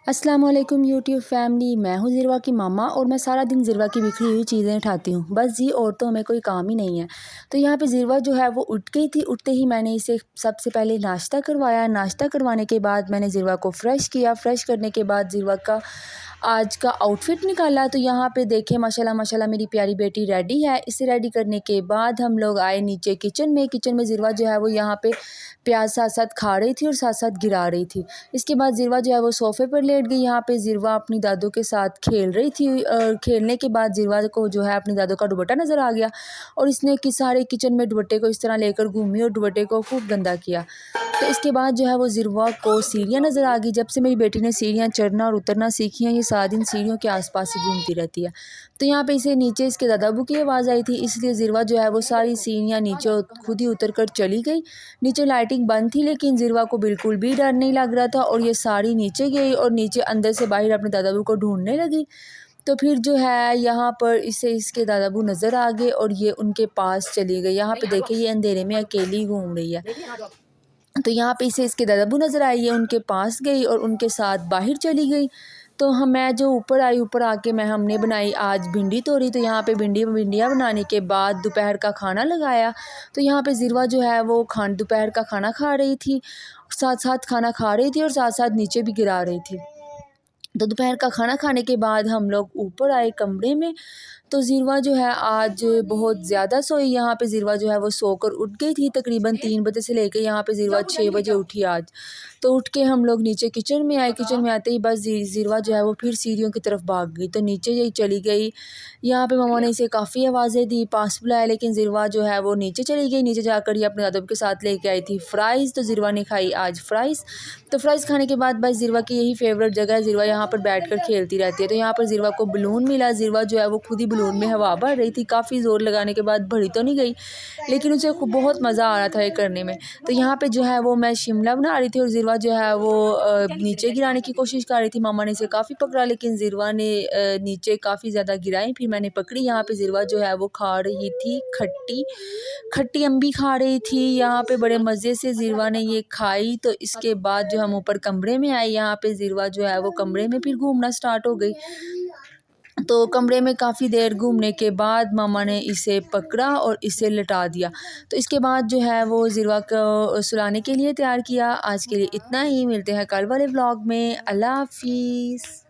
अस्सलाम वालेकुम YouTube family. मैं हूँ ज़िरवा की मामा और मैं सारा दिन ज़िरवा की बिखरी हुई चीज़ें उठाती हूँ। बस जी और तो हमें कोई काम ही नहीं है। तो यहाँ पे ज़िरवा जो है वो उठ गई थी। उठते ही मैंने इसे सबसे पहले नाश्ता करवाया। नाश्ता करवाने के बाद मैंने ज़िरवा को फ़्रेश किया। फ़्रेश करने के बाद ज़िरवा का आज का आउटफिट निकाला। तो यहाँ पे देखें माशाल्लाह माशाल्लाह मेरी प्यारी बेटी रेडी है। इसे रेडी करने के बाद हम लोग आए नीचे किचन में। किचन में ज़िरवा जो है वो यहाँ पे प्याज साथ साथ खा रही थी और साथ साथ गिरा रही थी। इसके बाद ज़िरवा जो है वो सोफ़े पर लेट गई। यहाँ पे ज़िरवा अपनी दादू के साथ खेल रही थी। खेलने के बाद ज़िरवा को जो है अपनी दादू का दुपट्टा नज़र आ गया और इसने सारे किचन में दुपट्टे को इस तरह लेकर घूमी और दुपट्टे को खूब गंदा किया। तो इसके बाद जो है वो ज़िरवा को सीढ़ियाँ नज़र आ गई। जब से मेरी बेटी ने सीढ़ियाँ चढ़ना और उतरना सीखी हैं, ये सारा दिन सीढ़ियों के आसपास ही घूमती रहती है। तो यहाँ पे इसे नीचे इसके दादा अबू की आवाज़ आई थी, इसलिए ज़िरवा जो है वो सारी सीढ़ियाँ नीचे खुद ही उतर कर चली गई। नीचे लाइटिंग बंद थी लेकिन ज़िरवा को बिल्कुल भी डर नहीं लग रहा था और ये सारी नीचे गई और नीचे अंदर से बाहर अपने दादा अबू को ढूंढने लगी। तो फिर जो है यहाँ पर इसे इसके दादा अबू नज़र आ गए और ये उनके पास चली गई। यहाँ पे देखिए ये अंधेरे में अकेली घूम रही है। तो यहाँ पे इसे इसके दादा अबू नज़र आई है, उनके पास गई और उनके साथ बाहर चली गई। तो मैं जो ऊपर आई, ऊपर आके हमने बनाई आज भिंडी तोरी। तो यहाँ पे भिंडियाँ बनाने के बाद दोपहर का खाना लगाया। तो यहाँ पे ज़िरवा जो है वो दोपहर का खाना खा रही थी, साथ साथ खाना खा रही थी और साथ साथ नीचे भी गिरा रही थी। तो दोपहर का खाना खाने के बाद हम लोग ऊपर आए कमरे में। तो ज़िरवा जो है आज बहुत ज़्यादा सोई। यहाँ पे ज़िरवा जो है वो सोकर उठ गई थी तकरीबन 3 बजे से लेकर यहाँ पे ज़िरवा 6 बजे उठी आज। तो उठ के हम लोग नीचे किचन में आए। किचन में आते ही बस ज़िरवा जो है वो फिर सीढ़ियों की तरफ भाग गई, तो नीचे ही चली गई। यहाँ पे मम्मा ने इसे काफ़ी आवाज़ें दी, पास बुलाया, लेकिन ज़िरवा जो है वो नीचे चली गई। नीचे जाकर ये अपने दादा के साथ लेके आई थी फ़्राइज़। तो ज़िरवा ने खाई आज फ़्राइज़। तो फ़्राइज़ खाने के बाद बस ज़िरवा की यही फेवरेट जगह है, ज़िरवा यहाँ पर बैठकर खेलती रहती है। तो यहाँ पर ज़िरवा को बलून मिला। ज़िरवा जो है वो खुद ही बलून में हवा भर रही थी। काफ़ी ज़ोर लगाने के बाद भरी तो नहीं गई लेकिन उसे बहुत मज़ा आ रहा था ये करने में। तो यहाँ पे जो है वो मैं शिमला बना रही थी और ज़िरवा जो है वो नीचे गिराने की कोशिश कर रही थी। मामा ने इसे काफ़ी पकड़ा लेकिन ज़िरवा ने नीचे काफ़ी ज़्यादा गिराई, फिर मैंने पकड़ी। यहाँ पे ज़िरवा जो है वो खा रही थी खट्टी खट्टी अम्बी खा रही थी। यहाँ पे बड़े मज़े से ज़िरवा ने ये खाई। तो इसके बाद जो हम ऊपर कमरे में आए, यहाँ पे ज़िरवा जो है वो कमरे में फिर घूमना स्टार्ट हो गई। तो कमरे में काफ़ी देर घूमने के बाद मामा ने इसे पकड़ा और इसे लिटा दिया। तो इसके बाद जो है वो ज़िरवा को सुलाने के लिए तैयार किया। आज के लिए इतना ही, मिलते हैं कल वाले व्लॉग में। अल्लाह हाफ़िज़।